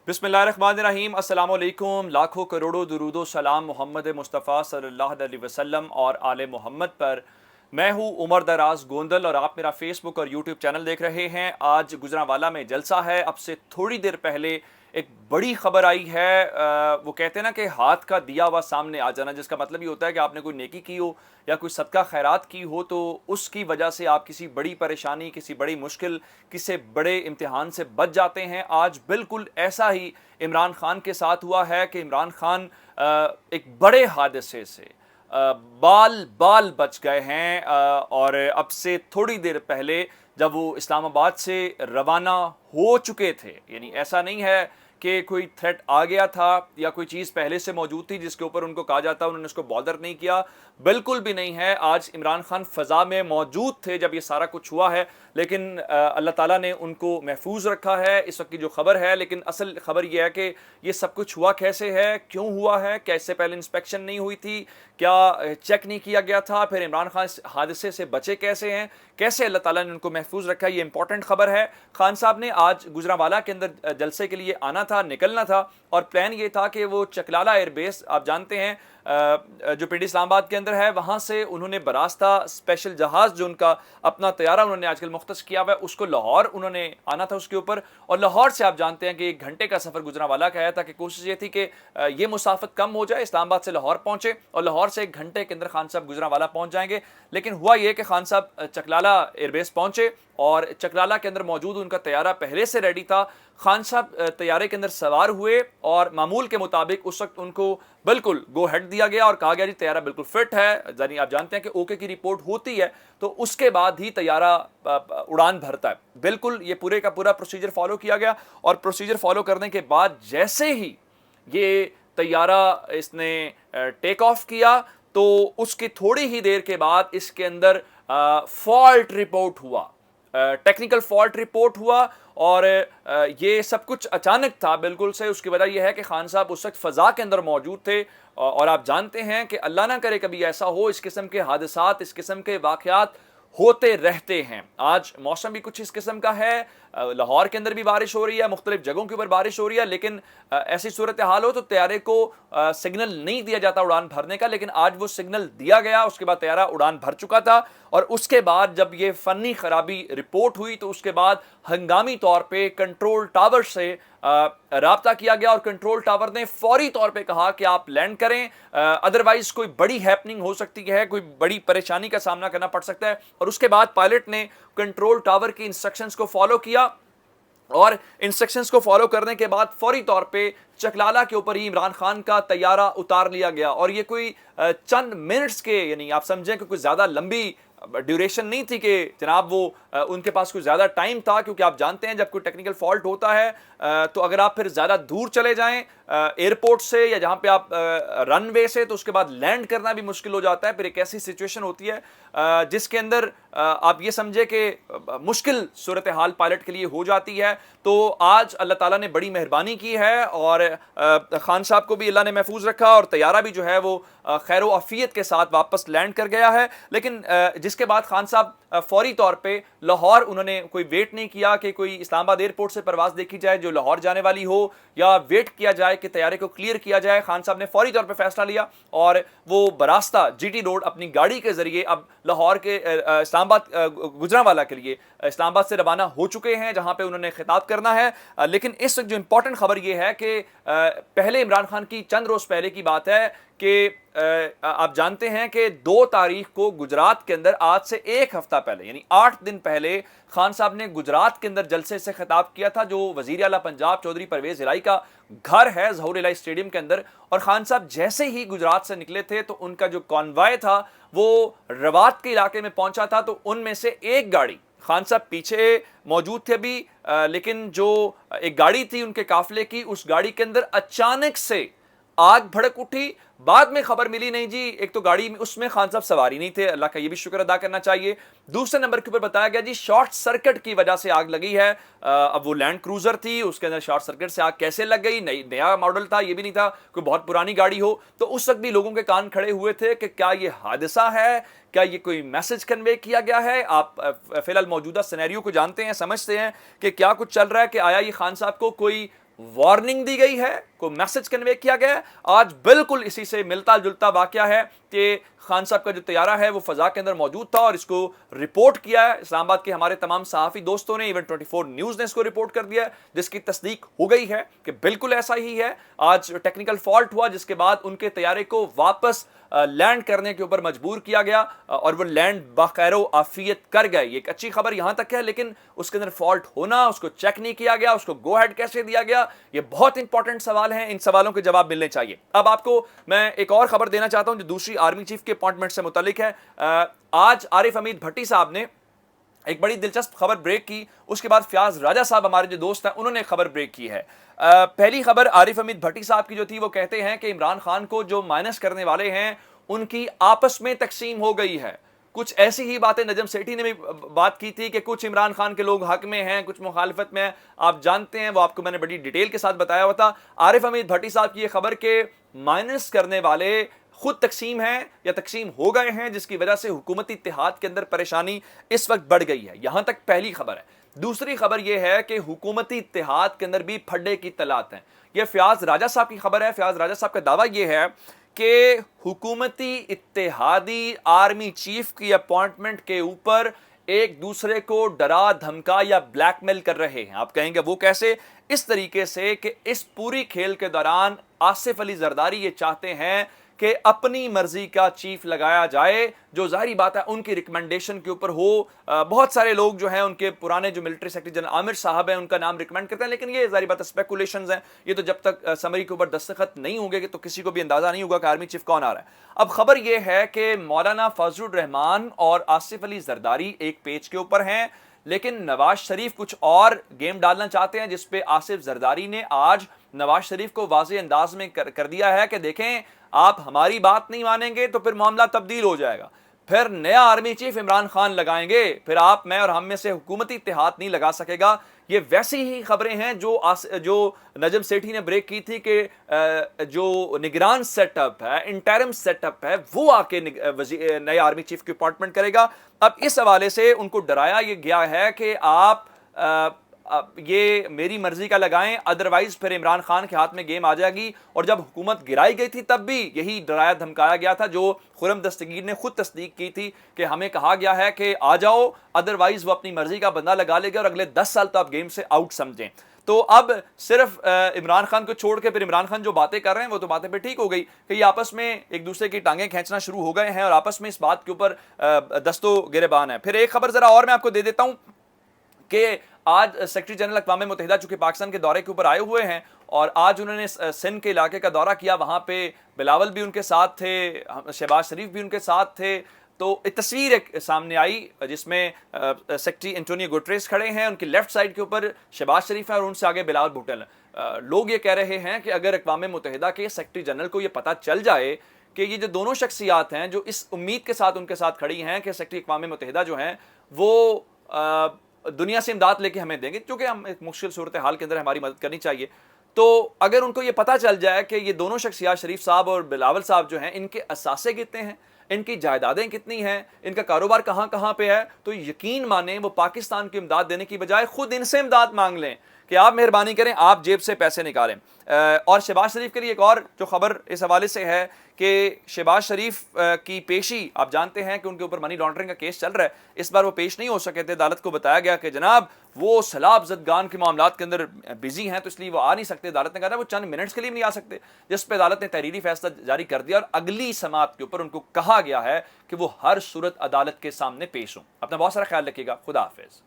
बिस्मिल्लाहिर्रहमानिर्रहीम। अस्सलाम वालेकुम। लाखों करोड़ों दुरूदो सलाम मोहम्मद मुस्तफ़ा सल्लल्लाहु अलैहि वसल्लम और आले मोहम्मद पर। मैं हूँ उमर दराज गोंदल और आप मेरा फेसबुक और यूट्यूब चैनल देख रहे हैं। आज गुजरांवाला में जलसा है। अब से थोड़ी देर पहले एक बड़ी खबर आई है। वो कहते हैं ना कि हाथ का दिया हुआ सामने आ जाना, जिसका मतलब ये होता है कि आपने कोई नेकी की हो या कोई सदका खैरात की हो तो उसकी वजह से आप किसी बड़ी परेशानी, किसी बड़ी मुश्किल, किसी बड़े इम्तिहान से बच जाते हैं। आज बिल्कुल ऐसा ही इमरान खान के साथ हुआ है कि इमरान खान एक बड़े हादसे से बाल बाल बच गए हैं। और अब से थोड़ी देर पहले जब वो इस्लामाबाद से रवाना हो चुके थे, यानी ऐसा नहीं है कि कोई थ्रेट आ गया था या कोई चीज़ पहले से मौजूद थी जिसके ऊपर उनको कहा जाता उन्होंने उसको बॉदर नहीं किया, बिल्कुल भी नहीं है। आज इमरान खान फ़ज़ा में मौजूद थे जब ये सारा कुछ हुआ है, लेकिन अल्लाह ताला ने उनको महफूज रखा है। इस वक्त की जो खबर है, लेकिन असल खबर ये है कि ये सब कुछ हुआ कैसे है, क्यों हुआ है, कैसे पहले इंस्पेक्शन नहीं हुई थी, क्या चेक नहीं किया गया था, फिर इमरान खान इस हादसे से बचे कैसे हैं, कैसे अल्लाह ताला ने उनको महफूज रखा है, ये इंपॉर्टेंट खबर है। खान साहब ने आज गुजरांवाला के अंदर जलसे के लिए आना था, निकलना था, और प्लान ये था कि वो चकलाला एयरबेस, आप जानते हैं जो पिंडी इस्लामाबाद के अंदर है, वहाँ से उन्होंने बरास्ता स्पेशल जहाज़ जो उनका अपना तैयारा उन्होंने आजकल मुख्तस किया हुआ है, उसको लाहौर उन्होंने आना था उसके ऊपर। और लाहौर से आप जानते हैं कि 1 घंटे का सफ़र गुजरांवाला का आया था कि कोशिश ये थी कि ये मुसाफत कम हो जाए, इस्लामाबाद से लाहौर पहुँचे और लाहौर से 1 घंटे के अंदर खान साहब गुजरांवाला पहुँच जाएंगे। लेकिन हुआ ये कि खान साहब चकलाला एयरबेस पहुँचे और चकलाला के अंदर मौजूद उनका तैयारा पहले से रेडी था। खान साहब तैयारे के अंदर सवार हुए और मामूल के मुताबिक उस वक्त उनको बिल्कुल गो हेड दिया गया और कहा गया जी तैयारा बिल्कुल फिट है। यानी आप जानते हैं कि ओके की रिपोर्ट होती है तो उसके बाद ही तैयारा उड़ान भरता है। बिल्कुल ये पूरे का पूरा प्रोसीजर फॉलो किया गया और प्रोसीजर फॉलो करने के बाद जैसे ही ये तैयारा इसने टेक ऑफ किया तो उसकी थोड़ी ही देर के बाद इसके अंदर फॉल्ट रिपोर्ट हुआ, टेक्निकल फॉल्ट रिपोर्ट हुआ। और ये सब कुछ अचानक था बिल्कुल से। उसकी वजह यह है कि खान साहब उस वक्त फ़ज़ा के अंदर मौजूद थे और आप जानते हैं कि अल्लाह ना करे कभी ऐसा हो, इस किस्म के हादसात, इस किस्म के वाक़यात होते रहते हैं। आज मौसम भी कुछ इस किस्म का है, लाहौर के अंदर भी बारिश हो रही है, मुख्तलिफ जगहों के ऊपर बारिश हो रही है, लेकिन ऐसी सूरत हाल हो तो तैयारे को सिग्नल नहीं दिया जाता उड़ान भरने का, लेकिन आज वो सिग्नल दिया गया। उसके बाद तैयारा उड़ान भर चुका था और उसके बाद जब ये फ़नी खराबी रिपोर्ट हुई तो उसके बाद हंगामी तौर पे कंट्रोल टावर से राब्ता किया गया और कंट्रोल टावर ने फौरी तौर पे कहा कि आप लैंड करें, अदरवाइज कोई बड़ी हैपनिंग हो सकती है, कोई बड़ी परेशानी का सामना करना पड़ सकता है। और उसके बाद पायलट ने कंट्रोल टावर की इंस्ट्रक्शंस को फॉलो किया और इंस्ट्रक्शंस को फॉलो करने के बाद फौरी तौर पे चकलाला के ऊपर ही इमरान खान का तैयारा उतार लिया गया। और ये कोई चंद मिनट्स के, यानी आप समझें कि कोई ज़्यादा लंबी ड्यूरेशन नहीं थी कि जनाब वो उनके पास कोई ज़्यादा टाइम था, क्योंकि आप जानते हैं जब कोई टेक्निकल फॉल्ट होता है तो अगर आप फिर ज़्यादा दूर चले जाएं एयरपोर्ट से या जहाँ पे आप रनवे से, तो उसके बाद लैंड करना भी मुश्किल हो जाता है। फिर एक ऐसी सिचुएशन होती है जिसके अंदर आप ये समझे कि मुश्किल सूरत हाल पायलट के लिए हो जाती है। तो आज अल्लाह ताला ने बड़ी मेहरबानी की है और खान साहब को भी अल्लाह ने महफूज रखा और तैयारा भी जो है वो खैर व आफियत के साथ वापस लैंड कर गया है। लेकिन जिसके बाद खान साहब फौरी तौर पे लाहौर, उन्होंने कोई वेट नहीं किया कि कोई इस्लामाबाद एयरपोर्ट से परवाज़ देखी जाए जो लाहौर जाने वाली हो या वेट किया जाए कि तैयारे को क्लियर किया जाए। खान साहब ने फौरी तौर पे फैसला लिया और वो बरास्ता जीटी रोड अपनी गाड़ी के जरिए अब लाहौर के इस्लामाबाद गुजरांवाला के लिए इस्लामाबाद से रवाना हो चुके हैं जहां पे उन्होंने खिताब करना है। लेकिन इस वक्त जो इंपॉर्टेंट खबर ये है कि पहले इमरान खान की चंद रोज़ पहले की बात है कि आप जानते हैं कि 2 तारीख को गुजरात के अंदर, आज से 1 हफ्ता पहले यानी 8 दिन पहले, खान साहब ने गुजरात के अंदर जलसे से खिताब किया था जो वज़ीर आला पंजाब चौधरी परवेज़ इलाही का घर है ज़हूर इलाही स्टेडियम के अंदर। और खान साहब जैसे ही गुजरात से निकले थे तो उनका जो कॉन्वॉय था वो रवात के इलाके में पहुंचा था। तो उनमें से एक गाड़ी, खान साहब पीछे मौजूद थे अभी, लेकिन जो एक गाड़ी थी उनके काफिले की, उस गाड़ी के अंदर अचानक से आग भड़क उठी। बाद में खबर मिली नहीं जी, एक तो गाड़ी में उसमें खान साहब सवारी नहीं थे, अल्लाह का ये भी शुक्र अदा करना चाहिए। दूसरे नंबर के ऊपर बताया गया जी शॉर्ट सर्किट की वजह से आग लगी है। अब वो लैंड क्रूजर थी, उसके अंदर शॉर्ट सर्किट से आग कैसे लग गई, नया मॉडल था, ये भी नहीं था कोई बहुत पुरानी गाड़ी हो। तो उस वक्त भी लोगों के कान खड़े हुए थे कि क्या ये हादसा है, क्या ये कोई मैसेज कन्वे किया गया है। आप फिलहाल मौजूदा सिनेरियो को जानते हैं, समझते हैं कि क्या कुछ चल रहा है, कि आया ये खान साहब को कोई وارننگ دی گئی ہے, کوئی میسج کنوے کیا گیا ہے. آج بالکل اسی سے ملتا جلتا واقعہ ہے کہ خان صاحب کا جو طیارہ ہے وہ فضا کے اندر موجود تھا اور اس کو رپورٹ کیا ہے اسلام آباد کے ہمارے تمام صحافی دوستوں نے, ایون 24 نیوز نے اس کو رپورٹ کر دیا ہے, جس کی تصدیق ہو گئی ہے کہ بالکل ایسا ہی ہے. آج ٹیکنیکل فالٹ ہوا جس کے بعد ان کے طیارے کو واپس لینڈ کرنے کے اوپر مجبور کیا گیا اور وہ لینڈ بخیر و عافیت کر گئے. یہ ایک اچھی خبر یہاں تک ہے, لیکن اس کے اندر فالٹ ہونا, اس کو چیک نہیں کیا گیا, اس کو گو ہیڈ کیسے دیا گیا, یہ بہت امپورٹنٹ سوال ہیں. ان سوالوں کے جواب ملنے چاہیے. اب آپ کو میں ایک اور خبر دینا چاہتا ہوں جو دوسری آرمی چیف کے اپائنٹمنٹ سے متعلق ہے. آج عارف حمید بھٹی صاحب نے ایک بڑی دلچسپ خبر بریک کی, اس کے بعد فیاض راجہ صاحب ہمارے جو دوست ہیں انہوں نے خبر بریک کی ہے. پہلی خبر عارف حمید بھٹی صاحب کی جو تھی وہ کہتے ہیں کہ عمران خان کو جو مائنس کرنے والے ہیں ان کی آپس میں تقسیم ہو گئی ہے. کچھ ایسی ہی باتیں نجم سیٹھی نے بھی بات کی تھی کہ کچھ عمران خان کے لوگ حق میں ہیں, کچھ مخالفت میں ہیں. آپ جانتے ہیں, وہ آپ کو میں نے بڑی ڈیٹیل کے ساتھ بتایا ہوا تھا. عارف حمید بھٹی صاحب کی یہ خبر کہ مائنس کرنے والے خود تقسیم ہیں یا تقسیم ہو گئے ہیں, جس کی وجہ سے حکومتی اتحاد کے اندر پریشانی اس وقت بڑھ گئی ہے. یہاں تک پہلی خبر ہے. دوسری خبر یہ ہے کہ حکومتی اتحاد کے اندر بھی پھڈے کی اطلاعات ہیں. یہ فیاض راجہ صاحب کی خبر ہے. فیاض راجہ صاحب کا دعویٰ یہ ہے کہ حکومتی اتحادی آرمی چیف کی اپوائنٹمنٹ کے اوپر ایک دوسرے کو ڈرا دھمکا یا بلیک میل کر رہے ہیں. آپ کہیں گے وہ کیسے؟ اس طریقے سے کہ اس پوری کھیل کے دوران آصف علی زرداری یہ چاہتے ہیں کہ اپنی مرضی کا چیف لگایا جائے, جو ظاہری بات ہے ان کی ریکمنڈیشن کے اوپر ہو. بہت سارے لوگ جو ہیں ان کے پرانے جو ملٹری سیکرٹری جنرل عامر صاحب ہیں ان کا نام ریکمینڈ کرتے ہیں, لیکن یہ ظاہری بات ہے اسپیکولیشنز ہیں. یہ تو جب تک سمری کے اوپر دستخط نہیں ہوں گے تو کسی کو بھی اندازہ نہیں ہوگا کہ آرمی چیف کون آ رہا ہے. اب خبر یہ ہے کہ مولانا فضل الرحمان اور آصف علی زرداری ایک پیج کے اوپر ہیں, لیکن نواز شریف کچھ اور گیم ڈالنا چاہتے ہیں, جس پہ آصف زرداری نے آج نواز شریف کو واضح انداز میں کر دیا ہے کہ دیکھیں آپ ہماری بات نہیں مانیں گے تو پھر معاملہ تبدیل ہو جائے گا, پھر نیا آرمی چیف عمران خان لگائیں گے, پھر آپ میں اور ہم میں سے حکومتی اتحاد نہیں لگا سکے گا. یہ ویسی ہی خبریں ہیں جو نجم سیٹھی نے بریک کی تھی کہ جو نگران سیٹ اپ ہے, انٹرم سیٹ اپ ہے, وہ آ کے نئے آرمی چیف کی اپائنٹمنٹ کرے گا. اب اس حوالے سے ان کو ڈرایا یہ گیا ہے کہ آپ یہ میری مرضی کا لگائیں, ادروائز پھر عمران خان کے ہاتھ میں گیم آ جائے گی. اور جب حکومت گرائی گئی تھی تب بھی یہی ڈرایا دھمکایا گیا تھا, جو خرم دستگیر نے خود تصدیق کی تھی کہ ہمیں کہا گیا ہے کہ آ جاؤ, ادروائز وہ اپنی مرضی کا بندہ لگا لے گا اور اگلے 10 سال تو آپ گیم سے آؤٹ سمجھیں. تو اب صرف عمران خان کو چھوڑ کے پھر عمران خان جو باتیں کر رہے ہیں وہ تو باتیں پہ ٹھیک ہو گئی کہ یہ آپس میں ایک دوسرے کی ٹانگیں کھینچنا شروع ہو گئے ہیں اور آپس میں اس بات کے اوپر دست و گریبان ہے. پھر ایک خبر ذرا اور میں آپ کو دے دیتا ہوں کہ آج سیکرٹری جنرل اقوام متحدہ چونکہ پاکستان کے دورے کے اوپر آئے ہوئے ہیں اور آج انہوں نے سندھ کے علاقے کا دورہ کیا. وہاں پہ بلاول بھی ان کے ساتھ تھے, شہباز شریف بھی ان کے ساتھ تھے. تو ایک تصویر ایک سامنے آئی جس میں سیکرٹری انٹونیو گوٹریس کھڑے ہیں, ان کی لیفٹ سائڈ کے اوپر شہباز شریف ہے اور ان سے آگے بلاول بھٹو. لوگ یہ کہہ رہے ہیں کہ اگر اقوام متحدہ کے سیکرٹری جنرل کو یہ پتہ چل جائے کہ یہ جو دونوں شخصیات ہیں جو اس امید کے ساتھ ان کے ساتھ کھڑی ہیں کہ سیکرٹری اقوام متحدہ جو ہیں وہ دنیا سے امداد لے کے ہمیں دیں گے, کیونکہ ہم ایک مشکل صورتحال کے اندر ہماری مدد کرنی چاہیے, تو اگر ان کو یہ پتہ چل جائے کہ یہ دونوں شخصیات شریف صاحب اور بلاول صاحب جو ہیں ان کے اثاثے کتنے ہیں, ان کی جائیدادیں کتنی ہیں, ان کا کاروبار کہاں کہاں پہ ہے, تو یقین مانیں وہ پاکستان کی امداد دینے کی بجائے خود ان سے امداد مانگ لیں کہ آپ مہربانی کریں, آپ جیب سے پیسے نکالیں. اور شہباز شریف کے لیے ایک اور جو خبر اس حوالے سے ہے کہ شہباز شریف کی پیشی, آپ جانتے ہیں کہ ان کے اوپر منی لانڈرنگ کا کیس چل رہا ہے, اس بار وہ پیش نہیں ہو سکے تھے. عدالت کو بتایا گیا کہ جناب وہ سیلاب زدگان کے معاملات کے اندر بزی ہیں تو اس لیے وہ آ نہیں سکتے. عدالت نے کہا تھا وہ چند منٹس کے لیے بھی نہیں آ سکتے, جس پہ عدالت نے تحریری فیصلہ جاری کر دیا اور اگلی سماعت کے اوپر ان کو کہا گیا ہے کہ وہ ہر صورت عدالت کے سامنے پیش ہوں. اپنا بہت سارا خیال رکھیے گا. خدا حافظ.